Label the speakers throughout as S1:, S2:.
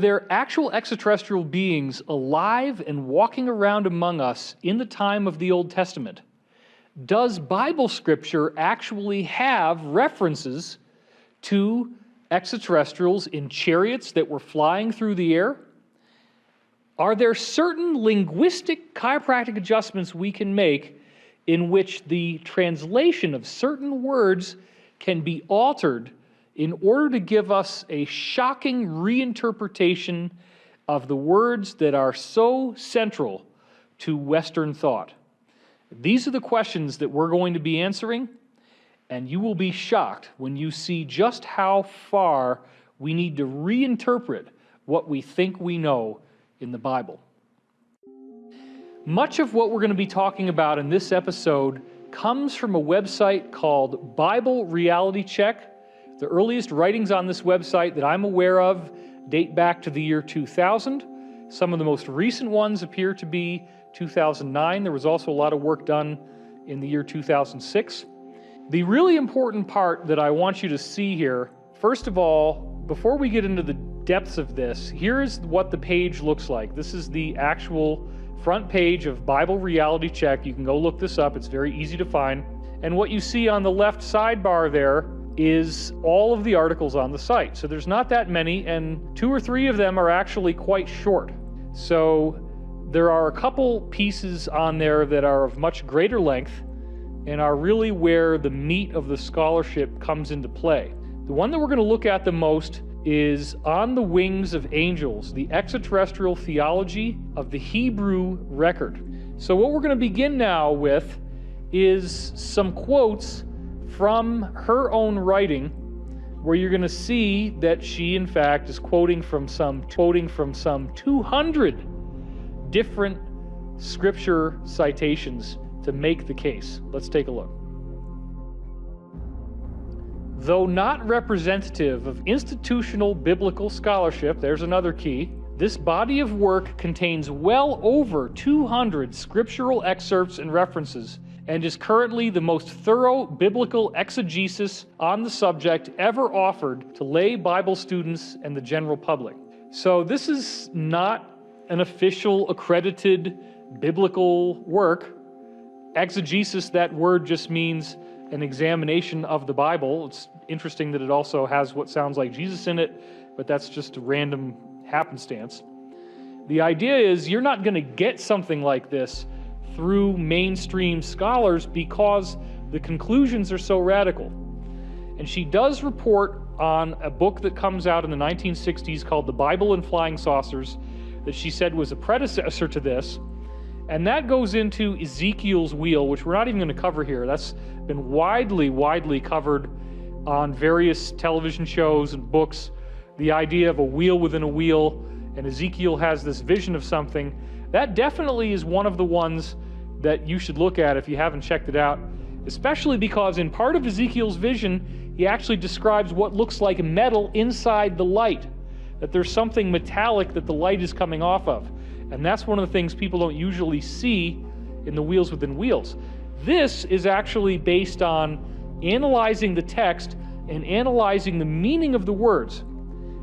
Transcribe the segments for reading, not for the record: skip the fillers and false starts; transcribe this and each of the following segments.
S1: They're actual extraterrestrial beings alive and walking around among us in the time of the Old Testament. Does Bible scripture actually have references to extraterrestrials in chariots that were flying through the air? Are there certain linguistic chiropractic adjustments we can make in which the translation of certain words can be altered in order to give us a shocking reinterpretation of the words that are so central to Western thought? These are the questions that we're going to be answering, and you will be shocked when you see just how far we need to reinterpret what we think we know in the Bible. Much of what we're going to be talking about in this episode comes from a website called Bible Reality Check. The earliest writings on this website that I'm aware of date back to the year 2000. Some of the most recent ones appear to be 2009. There was also a lot of work done in the year 2006. The really important part that I want you to see here, first of all, before we get into the depths of this, here's what the page looks like. This is the actual front page of Bible Reality Check. You can go look this up. It's very easy to find. And what you see on the left sidebar there is all of the articles on the site. So there's not that many, and 2 or 3 of them are actually quite short. So there are a couple pieces on there that are of much greater length and are really where the meat of the scholarship comes into play. The one that we're going to look at the most is On the Wings of Angels, the Extraterrestrial Theology of the Hebrew Record. So what we're going to begin now with is some quotes from her own writing, where you're going to see that she, in fact, is quoting from some 200 different scripture citations to make the case. Let's take a look. Though not representative of institutional biblical scholarship, there's another key, this body of work contains well over 200 scriptural excerpts and references, and is currently the most thorough biblical exegesis on the subject ever offered to lay Bible students and the general public. So this is not an official accredited biblical work. Exegesis, that word just means an examination of the Bible. It's interesting that it also has what sounds like Jesus in it, but that's just a random happenstance. The idea is you're not going to get something like this through mainstream scholars because the conclusions are so radical. And she does report on a book that comes out in the 1960s called The Bible and Flying Saucers that she said was a predecessor to this. And that goes into Ezekiel's wheel, which we're not even going to cover here. That's been widely covered on various television shows and books. The idea of a wheel within a wheel, and Ezekiel has this vision of something. That definitely is one of the ones that you should look at if you haven't checked it out, especially because in part of Ezekiel's vision, he actually describes what looks like metal inside the light, that there's something metallic that the light is coming off of. And that's one of the things people don't usually see in the wheels within wheels. This is actually based on analyzing the text and analyzing the meaning of the words.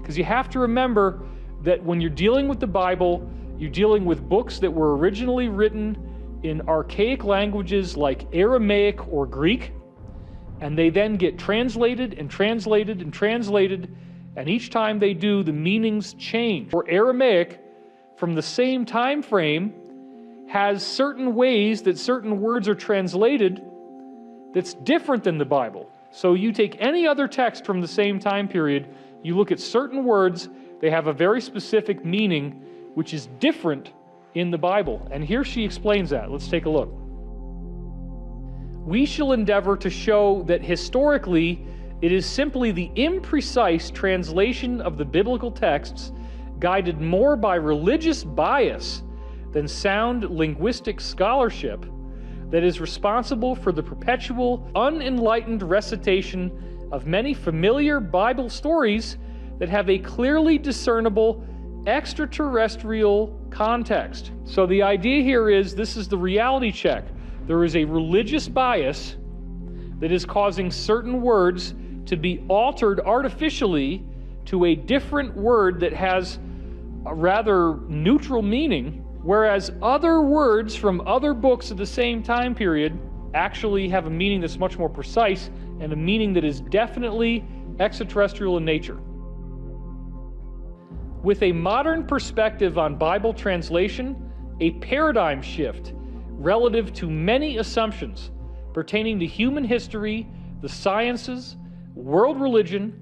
S1: Because you have to remember that when you're dealing with the Bible, you're dealing with books that were originally written in archaic languages like Aramaic or Greek, and they then get translated and translated and translated, and each time they do, the meanings change. For Aramaic, from the same time frame, has certain ways that certain words are translated that's different than the Bible. So you take any other text from the same time period, you look at certain words, they have a very specific meaning, which is different in the Bible. And here she explains that. Let's take a look. We shall endeavor to show that historically it is simply the imprecise translation of the biblical texts, guided more by religious bias than sound linguistic scholarship, that is responsible for the perpetual, unenlightened recitation of many familiar Bible stories that have a clearly discernible extraterrestrial context. So the idea here is, this is the reality check. There is a religious bias that is causing certain words to be altered artificially to a different word that has a rather neutral meaning, whereas other words from other books of the same time period actually have a meaning that's much more precise and a meaning that is definitely extraterrestrial in nature. With a modern perspective on Bible translation, a paradigm shift relative to many assumptions pertaining to human history, the sciences, world religion,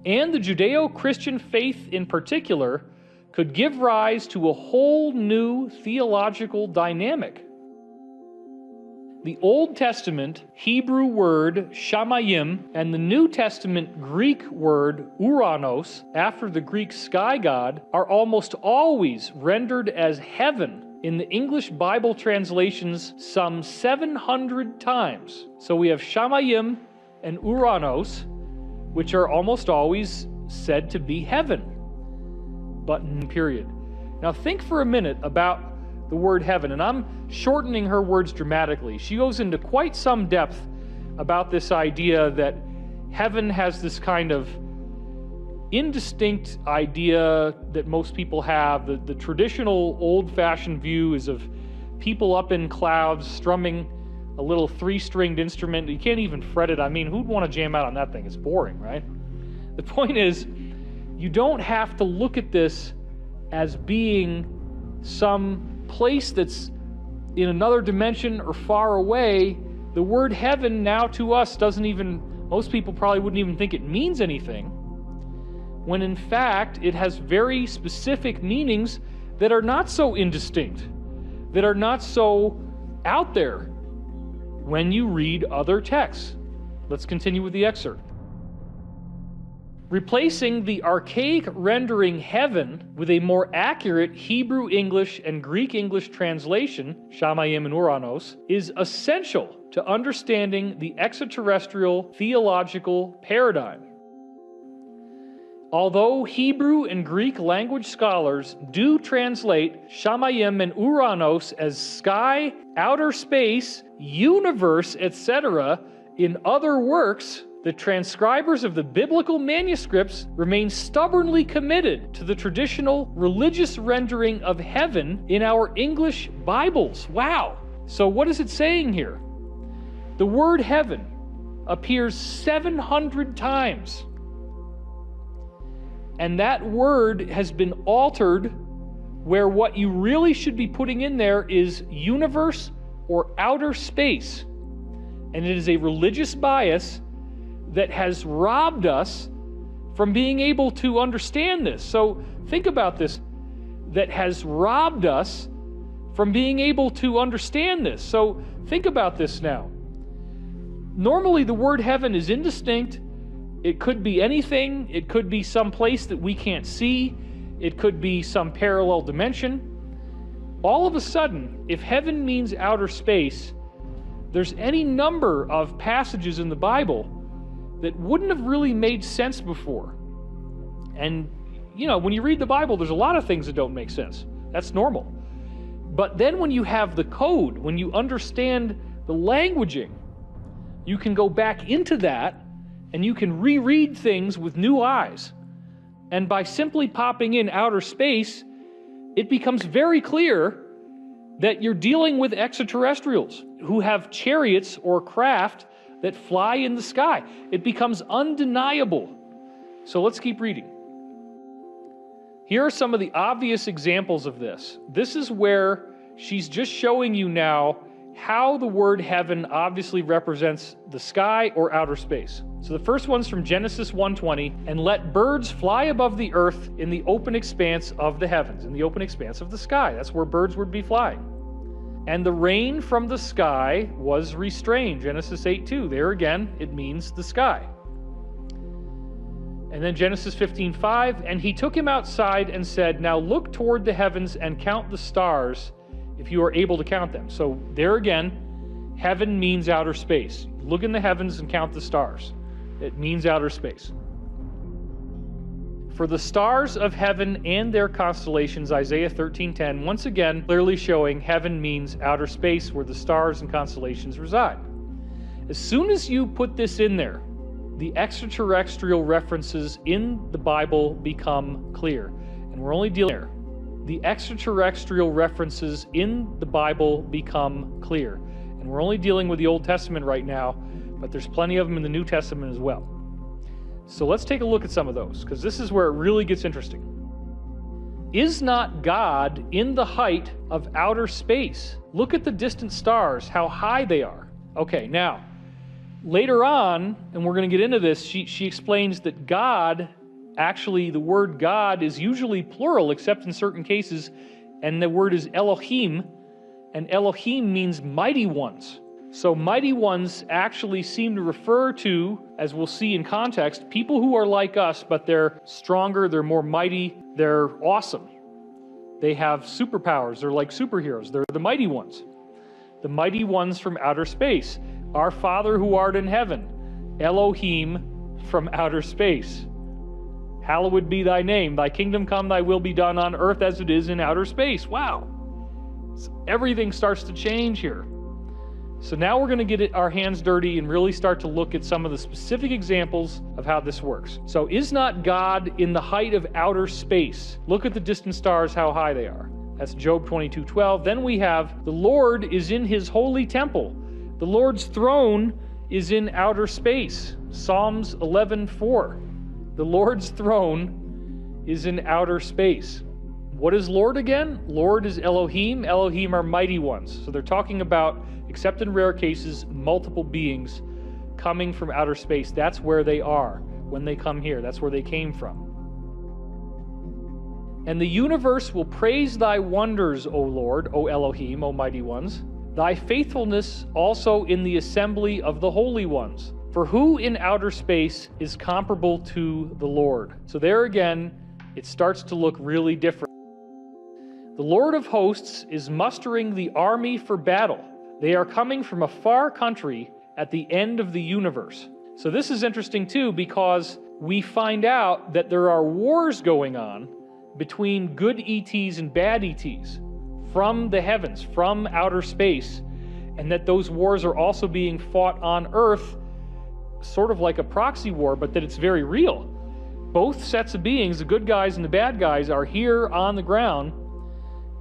S1: and the Judeo-Christian faith in particular could give rise to a whole new theological dynamic. The Old Testament Hebrew word shamayim and the New Testament Greek word uranos, after the Greek sky god, are almost always rendered as heaven in the English Bible translations some 700 times. So we have shamayim and uranos, which are almost always said to be heaven. Button period. Now think for a minute about the word heaven, and I'm shortening her words dramatically. She goes into quite some depth about this idea that heaven has this kind of indistinct idea that most people have. The traditional old-fashioned view is of people up in clouds strumming a little three-stringed instrument. You can't even fret it. I mean, who'd want to jam out on that thing? It's boring, right? The point is, you don't have to look at this as being some place that's in another dimension or far away. The word heaven now to us doesn't even, most people probably wouldn't even think it means anything, when in fact it has very specific meanings that are not so indistinct, that are not so out there when you read other texts. Let's continue with the excerpt. Replacing the archaic rendering heaven with a more accurate Hebrew English and Greek English translation, shamayim and uranos, is essential to understanding the extraterrestrial theological paradigm. Although Hebrew and Greek language scholars do translate shamayim and uranos as sky, outer space, universe, etc. in other works, the transcribers of the biblical manuscripts remain stubbornly committed to the traditional religious rendering of heaven in our English Bibles. Wow! So what is it saying here? The word heaven appears 700 times. And that word has been altered where what you really should be putting in there is universe or outer space. And it is a religious bias that has robbed us from being able to understand this. So think about this, that has robbed us from being able to understand this. So think about this now. Normally the word heaven is indistinct. It could be anything. It could be some place that we can't see. It could be some parallel dimension. All of a sudden, if heaven means outer space, there's any number of passages in the Bible that wouldn't have really made sense before. And, you know, when you read the Bible, there's a lot of things that don't make sense. That's normal. But then when you have the code, when you understand the languaging, you can go back into that and you can reread things with new eyes. And by simply popping in outer space, it becomes very clear that you're dealing with extraterrestrials who have chariots or craft that fly in the sky. It becomes undeniable. So let's keep reading. Here are some of the obvious examples of this. This is where she's just showing you now how the word heaven obviously represents the sky or outer space. So the first one's from Genesis 1:20, and let birds fly above the earth in the open expanse of the heavens, in the open expanse of the sky. That's where birds would be flying. And the rain from the sky was restrained. Genesis 8:2. There again, it means the sky. And then Genesis 15:5. And he took him outside and said, now look toward the heavens and count the stars, if you are able to count them. So there again, heaven means outer space. Look in the heavens and count the stars. It means outer space. For the stars of heaven and their constellations, Isaiah 13:10, once again clearly showing heaven means outer space where the stars and constellations reside. As soon as you put this in there, the extraterrestrial references in the Bible become clear. And we're only dealing there. the extraterrestrial references in the Bible become clear. And we're only dealing with the Old Testament right now, but there's plenty of them in the New Testament as well. So let's take a look at some of those, because this is where it really gets interesting. Is not God in the height of outer space? Look at the distant stars, how high they are. Okay, now, later on, and we're going to get into this, she explains that God, actually the word God is usually plural, except in certain cases, and the word is Elohim, and Elohim means mighty ones. So mighty ones actually seem to refer to, as we'll see in context, people who are like us, but they're stronger, they're more mighty, they're awesome. They have superpowers, they're like superheroes, they're the mighty ones. The mighty ones from outer space. Our Father who art in heaven, Elohim from outer space. Hallowed be thy name, thy kingdom come, thy will be done on earth as it is in outer space. Wow. So everything starts to change here. So now we're going to get our hands dirty and really start to look at some of the specific examples of how this works. So is not God in the height of outer space? Look at the distant stars, how high they are. That's Job 22:12. Then we have the Lord is in his holy temple. The Lord's throne is in outer space. Psalms 11:4. The Lord's throne is in outer space. What is Lord again? Lord is Elohim. Elohim are mighty ones. So they're talking about, except in rare cases, multiple beings coming from outer space. That's where they are when they come here. That's where they came from. And the universe will praise thy wonders, O Lord, O Elohim, O mighty ones, thy faithfulness also in the assembly of the holy ones. For who in outer space is comparable to the Lord? So there again, it starts to look really different. The Lord of hosts is mustering the army for battle. They are coming from a far country at the end of the universe. So this is interesting too, because we find out that there are wars going on between good ETs and bad ETs from the heavens, from outer space, and that those wars are also being fought on Earth, sort of like a proxy war, but that it's very real. Both sets of beings, the good guys and the bad guys, are here on the ground,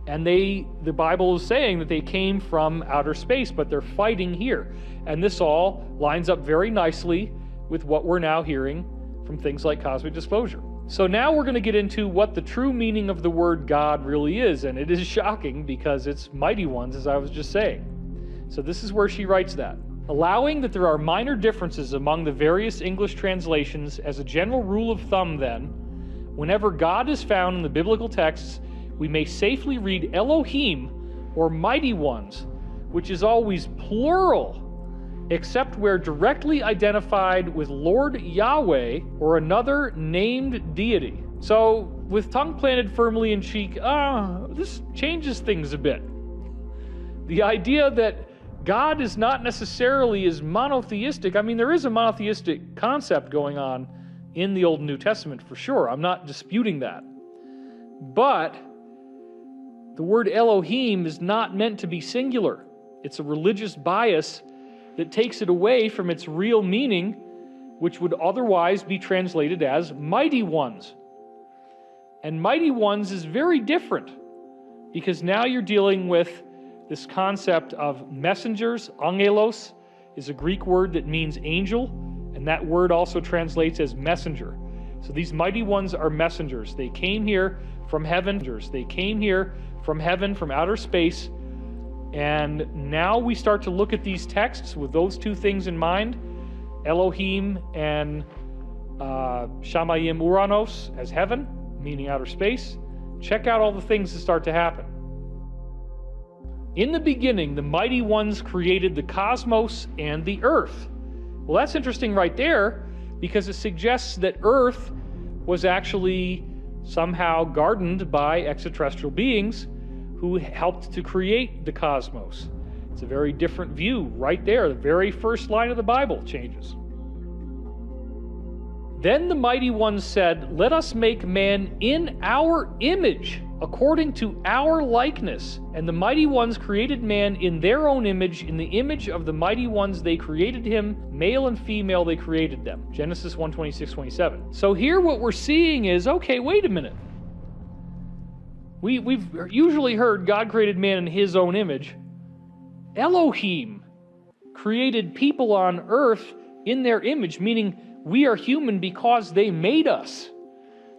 S1: and the Bible is saying that they came from outer space, but they're fighting here. And this all lines up very nicely with what we're now hearing from things like cosmic disclosure. So now we're going to get into what the true meaning of the word God really is, and it is shocking because it's mighty ones, as I was just saying. So this is where she writes that. Allowing that there are minor differences among the various English translations, as a general rule of thumb then, whenever God is found in the biblical texts, we may safely read Elohim, or mighty ones, which is always plural, except where directly identified with Lord Yahweh or another named deity. So, with tongue planted firmly in cheek, this changes things a bit. The idea that God is not necessarily as monotheistic. I mean, there is a monotheistic concept going on in the Old and New Testament for sure. I'm not disputing that. But the word Elohim is not meant to be singular. It's a religious bias that takes it away from its real meaning, which would otherwise be translated as mighty ones. And mighty ones is very different, because now you're dealing with this concept of messengers. Angelos is a Greek word that means angel, and that word also translates as messenger. So these mighty ones are messengers. They came here from heaven. They came here from heaven, from outer space. And now we start to look at these texts with those two things in mind, Elohim and Shamayim Uranos as heaven, meaning outer space. Check out all the things that start to happen. In the beginning, the mighty ones created the cosmos and the earth. Well, that's interesting right there, because it suggests that earth was actually somehow gardened by extraterrestrial beings who helped to create the cosmos. It's a very different view right there. The very first line of the Bible changes. Then the mighty ones said, "Let us make man in our image, according to our likeness." And the mighty ones created man in their own image. In the image of the mighty ones they created him, male and female they created them. Genesis 1:26-27. So here what we're seeing is, okay, wait a minute. We've usually heard God created man in his own image. Elohim created people on earth in their image, meaning we are human because they made us.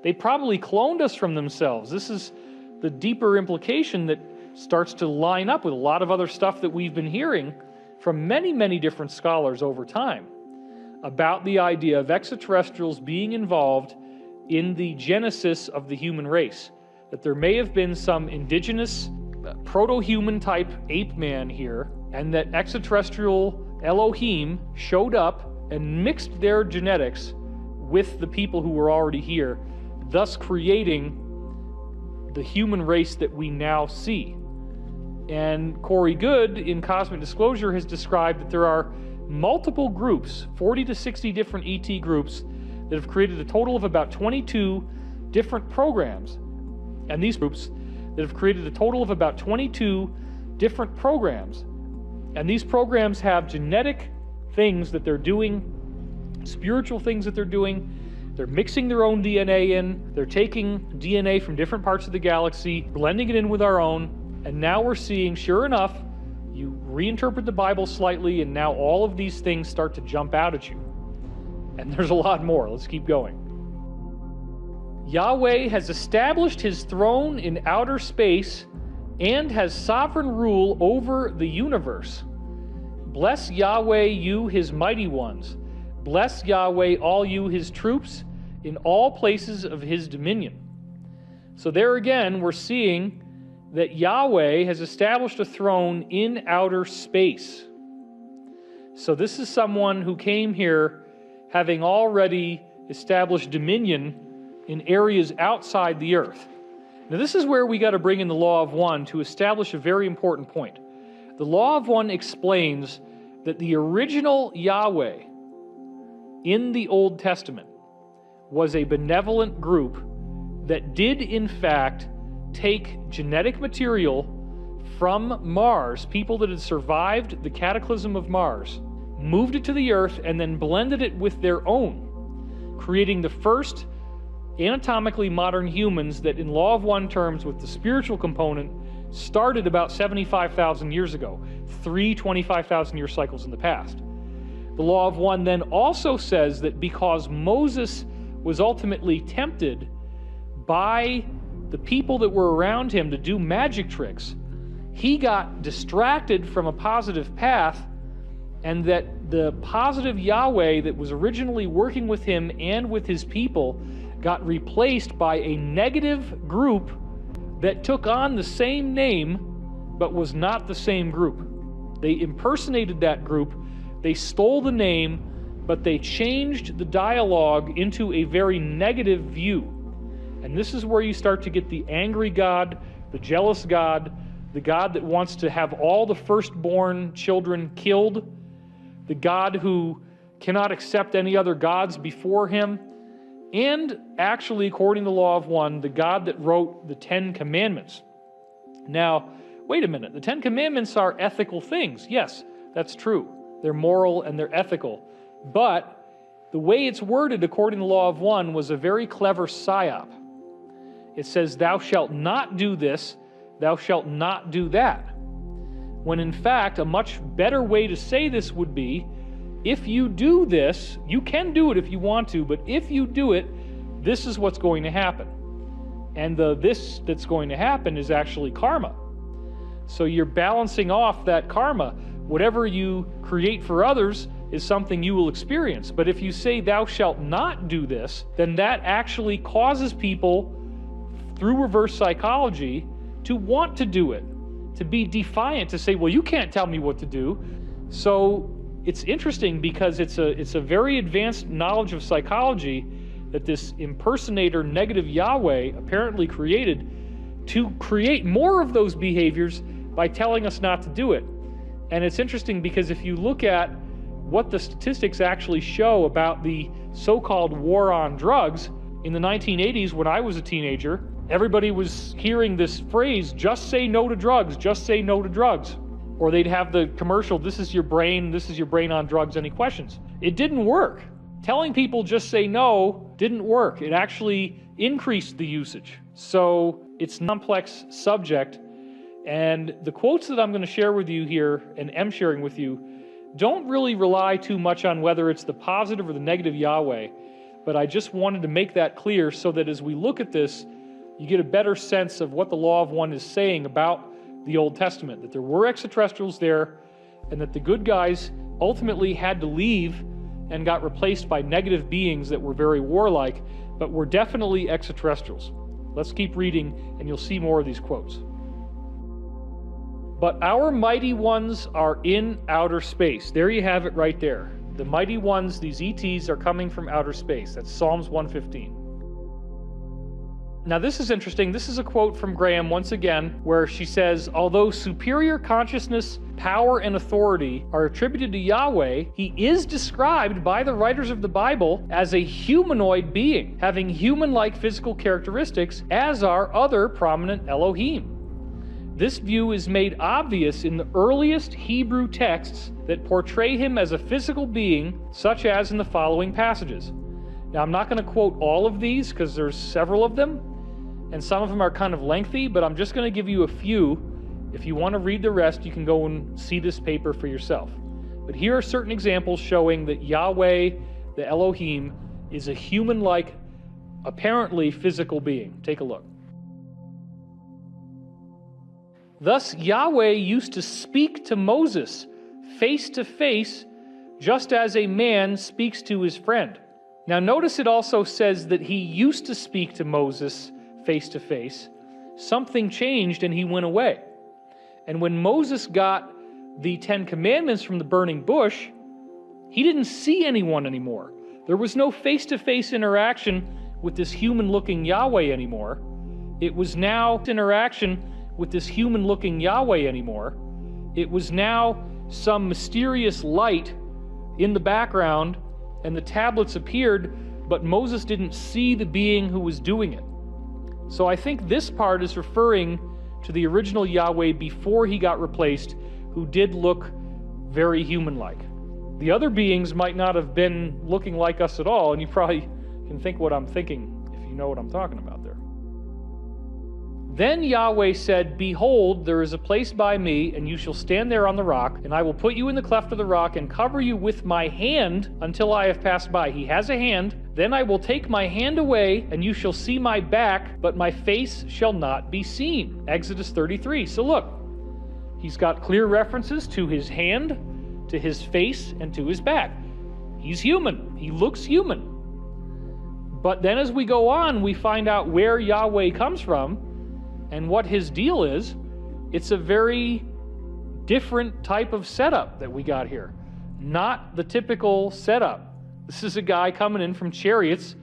S1: They probably cloned us from themselves. This is the deeper implication that starts to line up with a lot of other stuff that we've been hearing from many, many different scholars over time about the idea of extraterrestrials being involved in the genesis of the human race. That there may have been some indigenous, proto-human type ape man here, and that extraterrestrial Elohim showed up and mixed their genetics with the people who were already here, thus creating the human race that we now see. And Corey Good in Cosmic Disclosure has described that there are multiple groups, 40 to 60 different ET groups, that have created a total of about 22 different programs. And these groups that have created a total of about 22 different programs. And these programs have genetic things that they're doing, spiritual things that they're doing. They're mixing their own DNA in. They're taking DNA from different parts of the galaxy, blending it in with our own. And now we're seeing, sure enough, you reinterpret the Bible slightly, and now all of these things start to jump out at you. And there's a lot more. Let's keep going. Yahweh has established his throne in outer space and has sovereign rule over the universe. Bless Yahweh, you his mighty ones. Bless Yahweh, all you his troops, in all places of his dominion. So there again, we're seeing that Yahweh has established a throne in outer space. So this is someone who came here having already established dominion in areas outside the earth. Now this is where we got to bring in the Law of One to establish a very important point. The Law of One explains that the original Yahweh in the Old Testament was a benevolent group that did in fact take genetic material from Mars, people that had survived the cataclysm of Mars, moved it to the earth, and then blended it with their own, creating the first anatomically modern humans that in Law of One terms, with the spiritual component, started about 75,000 years ago, 3 25,000-year cycles in the past. The Law of One then also says that because Moses was ultimately tempted by the people that were around him to do magic tricks, he got distracted from a positive path, and that the positive Yahweh that was originally working with him and with his people got replaced by a negative group that took on the same name but was not the same group. They impersonated that group, they stole the name, but they changed the dialogue into a very negative view. And this is where you start to get the angry God, the jealous God, the God that wants to have all the firstborn children killed, the God who cannot accept any other gods before him, and actually, according to the Law of One, the God that wrote the 10 Commandments. Now, wait a minute. The 10 Commandments are ethical things. Yes, that's true. They're moral and they're ethical. But the way it's worded according to the Law of One was a very clever psyop. It says, thou shalt not do this, thou shalt not do that. When in fact, a much better way to say this would be, if you do this, you can do it if you want to, but if you do it, this is what's going to happen. And the this that's going to happen is actually karma. So you're balancing off that karma. Whatever you create for others is something you will experience. But if you say thou shalt not do this, then that actually causes people, through reverse psychology, to want to do it, to be defiant, to say, well, you can't tell me what to do. So it's interesting because it's a very advanced knowledge of psychology that this impersonator negative Yahweh apparently created to create more of those behaviors by telling us not to do it. And it's interesting because if you look at what the statistics actually show about the so-called war on drugs, in the 1980s when I was a teenager, everybody was hearing this phrase, just say no to drugs, just say no to drugs. Or they'd have the commercial, this is your brain on drugs, any questions? It didn't work. Telling people just say no didn't work. It actually increased the usage. So it's a complex subject, and the quotes that I'm going to share with you here and am sharing with you don't really rely too much on whether it's the positive or the negative Yahweh, but I just wanted to make that clear so that as we look at this, you get a better sense of what the Law of One is saying about the Old Testament, that there were extraterrestrials there, and that the good guys ultimately had to leave and got replaced by negative beings that were very warlike, but were definitely extraterrestrials. Let's keep reading, and you'll see more of these quotes. But our mighty ones are in outer space. There you have it right there. The mighty ones, these ETs, are coming from outer space. That's Psalms 115. Now this is interesting. This is a quote from Graham once again, where she says, although superior consciousness, power, and authority are attributed to Yahweh, he is described by the writers of the Bible as a humanoid being, having human-like physical characteristics, as are other prominent Elohim. This view is made obvious in the earliest Hebrew texts that portray him as a physical being, such as in the following passages. Now, I'm not going to quote all of these because there's several of them, and some of them are kind of lengthy, but I'm just going to give you a few. If you want to read the rest, you can go and see this paper for yourself. But here are certain examples showing that Yahweh, the Elohim, is a human-like, apparently physical being. Take a look. Thus, Yahweh used to speak to Moses face to face, just as a man speaks to his friend. Now, notice it also says that he used to speak to Moses face to face. Something changed and he went away. And when Moses got the 10 Commandments from the burning bush, he didn't see anyone anymore. There was no face-to-face interaction with this human-looking Yahweh anymore. It was now interaction with this human-looking Yahweh anymore. It was now some mysterious light in the background, and the tablets appeared, but Moses didn't see the being who was doing it. So I think this part is referring to the original Yahweh before he got replaced, who did look very human-like. The other beings might not have been looking like us at all, and you probably can think what I'm thinking if you know what I'm talking about there. Then Yahweh said, behold, there is a place by me, and you shall stand there on the rock, and I will put you in the cleft of the rock and cover you with my hand until I have passed by. He has a hand. Then I will take my hand away, and you shall see my back, but my face shall not be seen. Exodus 33. So look, he's got clear references to his hand, to his face, and to his back. He's human. He looks human. But then as we go on, we find out where Yahweh comes from and what his deal is. It's a very different type of setup that we got here. Not the typical setup. This is a guy coming in from chariots,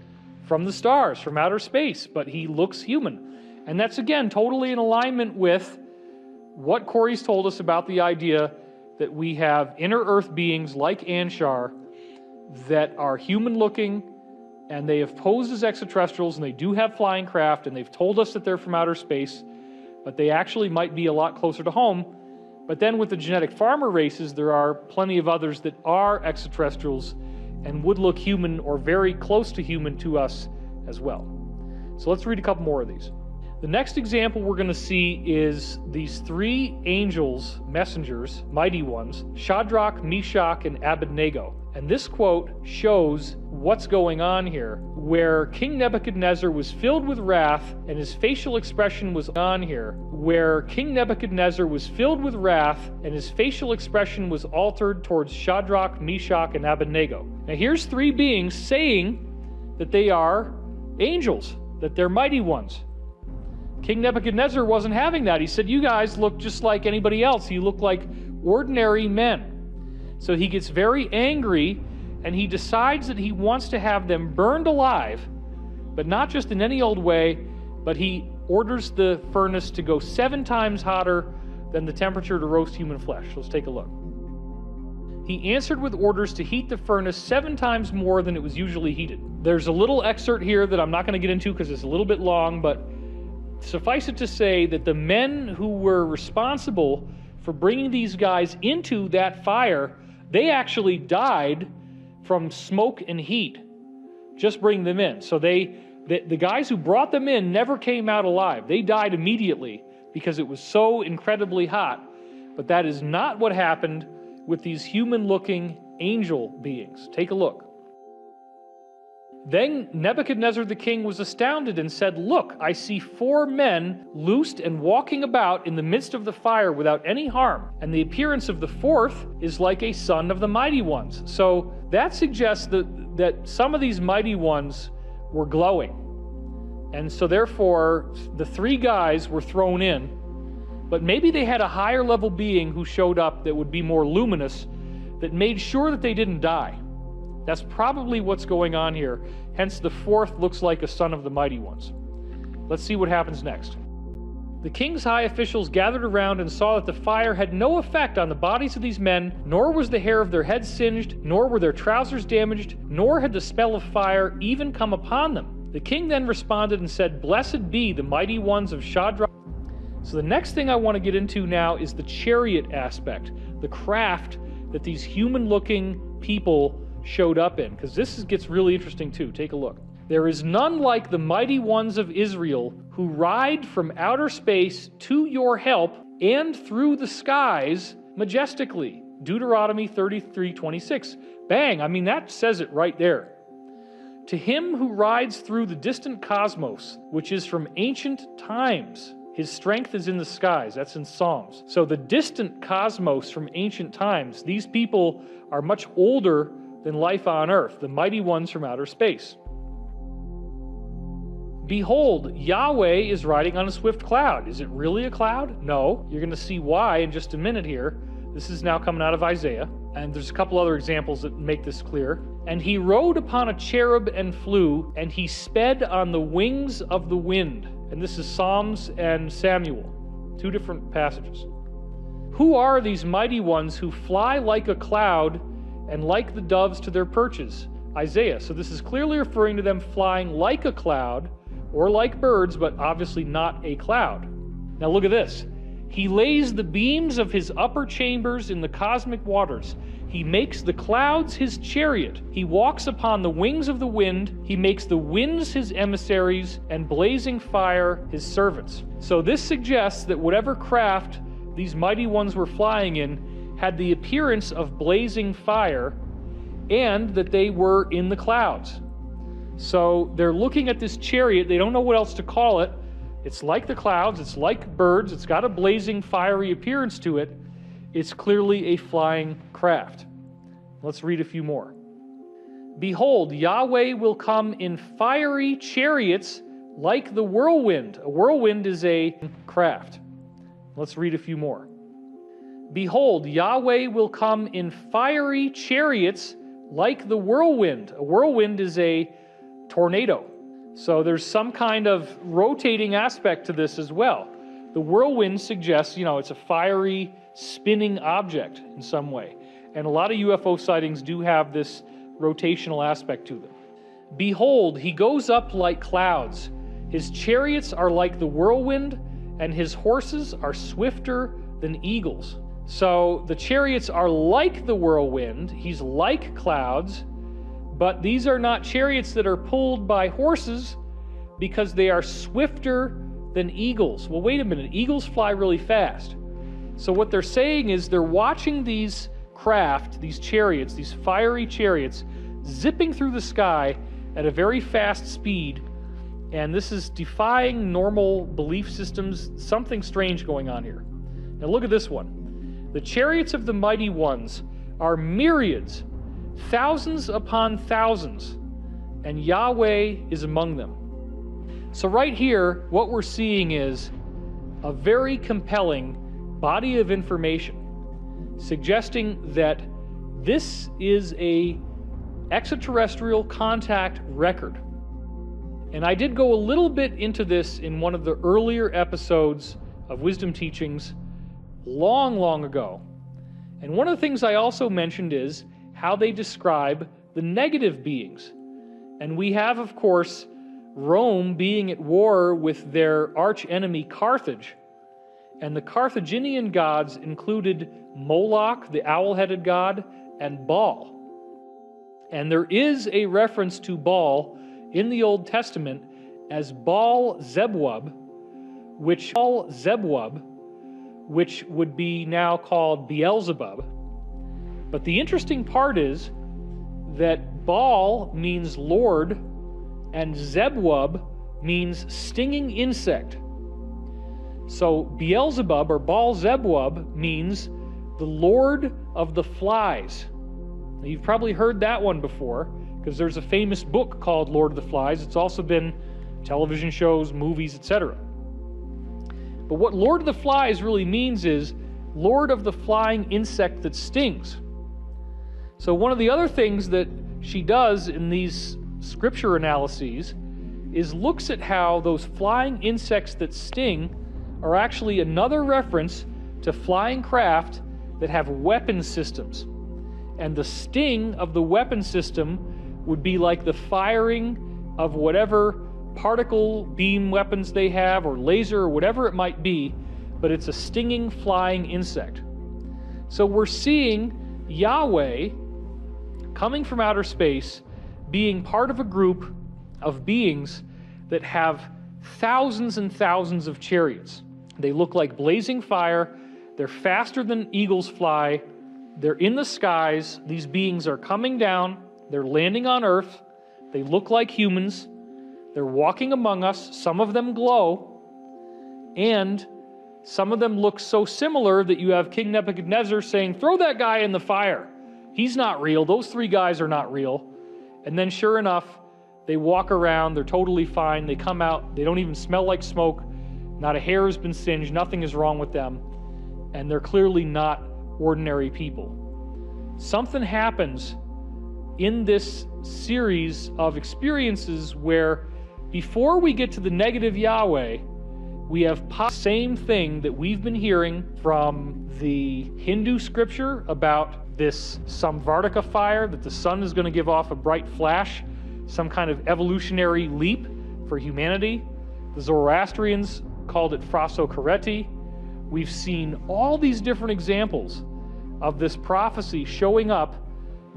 S1: from the stars, from outer space, but he looks human. And that's, again, totally in alignment with what Corey's told us about the idea that we have inner earth beings like Anshar that are human-looking, and they have posed as extraterrestrials, and they do have flying craft, and they've told us that they're from outer space, but they actually might be a lot closer to home. But then with the genetic farmer races, there are plenty of others that are extraterrestrials and would look human or very close to human to us as well. So let's read a couple more of these. The next example we're going to see is these three angels, messengers, mighty ones, Shadrach, Meshach, and Abednego. And this quote shows what's going on here, where King Nebuchadnezzar was filled with wrath and his facial expression was on here, where King Nebuchadnezzar was filled with wrath and his facial expression was altered towards Shadrach, Meshach, and Abednego. Now here's three beings saying that they are angels, that they're mighty ones. King Nebuchadnezzar wasn't having that. He said, you guys look just like anybody else. You look like ordinary men. So he gets very angry, and he decides that he wants to have them burned alive, but not just in any old way, but he orders the furnace to go 7 times hotter than the temperature to roast human flesh. Let's take a look. He answered with orders to heat the furnace 7 times more than it was usually heated. There's a little excerpt here that I'm not going to get into because it's a little bit long, but suffice it to say that the men who were responsible for bringing these guys into that fire, they actually died from smoke and heat, just bring them in. So they The guys who brought them in never came out alive. They died immediately because it was so incredibly hot. But that is not what happened with these human-looking angel beings. Take a look. Then Nebuchadnezzar the king was astounded and said, "Look, I see 4 men loosed and walking about in the midst of the fire without any harm, and the appearance of the 4th is like a son of the mighty ones." So that suggests that some of these mighty ones were glowing. And so therefore, the 3 guys were thrown in, but maybe they had a higher level being who showed up that would be more luminous, that made sure that they didn't die. That's probably what's going on here. Hence, the 4th looks like a son of the mighty ones. Let's see what happens next. The king's high officials gathered around and saw that the fire had no effect on the bodies of these men, nor was the hair of their heads singed, nor were their trousers damaged, nor had the smell of fire even come upon them. The king then responded and said, "Blessed be the mighty ones of Shadrach." So the next thing I want to get into now is the chariot aspect, the craft that these human-looking people showed up in, because this gets really interesting too. Take a look. "There is none like the mighty ones of Israel who ride from outer space to your help and through the skies majestically." Deuteronomy 33:26. Bang! I mean, that says it right there. "To him who rides through the distant cosmos, which is from ancient times, his strength is in the skies." That's in Psalms. So the distant cosmos from ancient times, these people are much older than life on earth, the mighty ones from outer space. "Behold, Yahweh is riding on a swift cloud." Is it really a cloud? No. You're going to see why in just a minute here. This is now coming out of Isaiah, and there's a couple other examples that make this clear. "And he rode upon a cherub and flew, and he sped on the wings of the wind." And this is Psalms and Samuel, 2 different passages. "Who are these mighty ones who fly like a cloud and like the doves to their perches?" Isaiah. So this is clearly referring to them flying like a cloud or like birds, but obviously not a cloud. Now look at this. "He lays the beams of his upper chambers in the cosmic waters. He makes the clouds his chariot. He walks upon the wings of the wind. He makes the winds his emissaries and blazing fire his servants." So this suggests that whatever craft these mighty ones were flying in had the appearance of blazing fire, and that they were in the clouds. So they're looking at this chariot. They don't know what else to call it. It's like the clouds. It's like birds. It's got a blazing, fiery appearance to it. It's clearly a flying craft. Let's read a few more. "Behold, Yahweh will come in fiery chariots like the whirlwind." A whirlwind is a craft. Let's read a few more. "Behold, Yahweh will come in fiery chariots like the whirlwind." A whirlwind is a tornado. So there's some kind of rotating aspect to this as well. The whirlwind suggests, it's a fiery, spinning object in some way. And a lot of UFO sightings do have this rotational aspect to them. "Behold, he goes up like clouds. His chariots are like the whirlwind, and his horses are swifter than eagles." So the chariots are like the whirlwind. He's like clouds, but these are not chariots that are pulled by horses because they are swifter than eagles. Well, wait a minute. Eagles fly really fast. So what they're saying is they're watching these craft, these chariots, these fiery chariots, zipping through the sky at a very fast speed, and this is defying normal belief systems. Something strange going on here. Now look at this one. "The chariots of the mighty ones are myriads, thousands upon thousands, and Yahweh is among them." So right here, what we're seeing is a very compelling body of information suggesting that this is a extraterrestrial contact record. And I did go a little bit into this in one of the earlier episodes of Wisdom Teachings long ago. And one of the things I also mentioned is how they describe the negative beings. And we have, of course, Rome being at war with their arch enemy Carthage. And the Carthaginian gods included Moloch, the owl-headed god, and Baal. And there is a reference to Baal in the Old Testament as Baal Zebub, which would be now called Beelzebub. But the interesting part is that Baal means Lord and Zebub means stinging insect. So Beelzebub or Baal Zebub means the Lord of the Flies. Now, you've probably heard that one before because there's a famous book called Lord of the Flies. It's also been television shows, movies, etc. But what Lord of the Flies really means is Lord of the flying insect that stings. So one of the other things that she does in these scripture analyses is looks at how those flying insects that sting are actually another reference to flying craft that have weapon systems. And the sting of the weapon system would be like the firing of whatever particle beam weapons they have, or laser, or whatever it might be, but it's a stinging flying insect. So we're seeing Yahweh coming from outer space, being part of a group of beings that have thousands and thousands of chariots. They look like blazing fire. They're faster than eagles fly. They're in the skies. These beings are coming down. They're landing on earth. They look like humans. They're walking among us. Some of them glow. And some of them look so similar that you have King Nebuchadnezzar saying, "Throw that guy in the fire. He's not real. Those three guys are not real." And then sure enough, they walk around. They're totally fine. They come out. They don't even smell like smoke. Not a hair has been singed. Nothing is wrong with them. And they're clearly not ordinary people. Something happens in this series of experiences where before we get to the negative Yahweh, we have the same thing that we've been hearing from the Hindu scripture about this Samvartika fire, that the sun is going to give off a bright flash, some kind of evolutionary leap for humanity. The Zoroastrians called it Phrosokareti. We've seen all these different examples of this prophecy showing up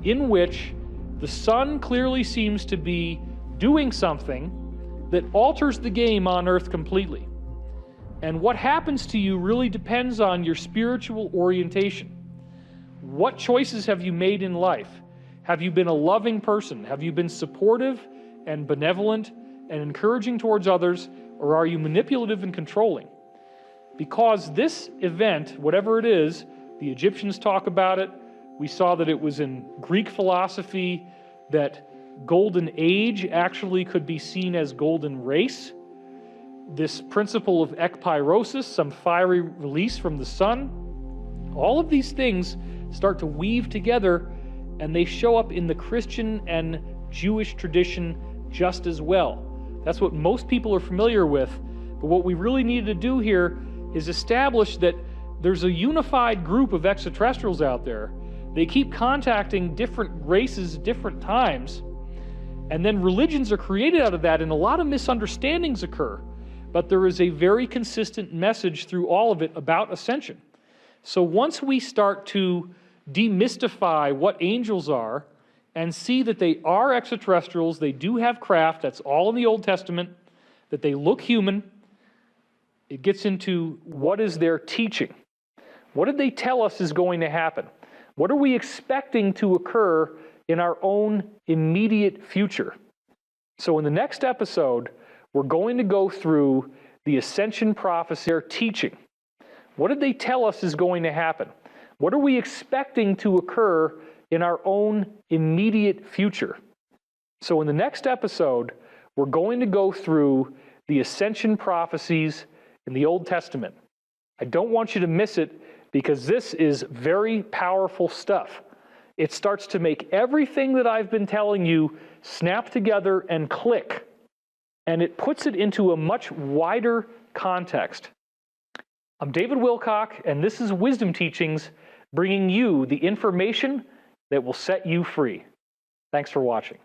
S1: in which the sun clearly seems to be doing something that alters the game on earth completely. And what happens to you really depends on your spiritual orientation. What choices have you made in life? Have you been a loving person? Have you been supportive and benevolent and encouraging towards others? Or are you manipulative and controlling? Because this event, whatever it is, the Egyptians talk about it. We saw that it was in Greek philosophy that golden age actually could be seen as golden race. This principle of ekpyrosis, some fiery release from the sun. All of these things start to weave together, and they show up in the Christian and Jewish tradition just as well. That's what most people are familiar with. But what we really needed to do here is establish that there's a unified group of extraterrestrials out there. They keep contacting different races, different times, and then religions are created out of that, and a lot of misunderstandings occur. But there is a very consistent message through all of it about ascension. So once we start to demystify what angels are and see that they are extraterrestrials, they do have craft, that's all in the Old Testament, that they look human, it gets into what is their teaching. What did they tell us is going to happen? What are we expecting to occur in our own immediate future? So in the next episode, we're going to go through the ascension prophecy, their teaching. What did they tell us is going to happen? What are we expecting to occur in our own immediate future? So in the next episode, we're going to go through the ascension prophecies in the Old Testament. I don't want you to miss it because this is very powerful stuff. It starts to make everything that I've been telling you snap together and click. And it puts it into a much wider context. I'm David Wilcock, and this is Wisdom Teachings, bringing you the information that will set you free. Thanks for watching.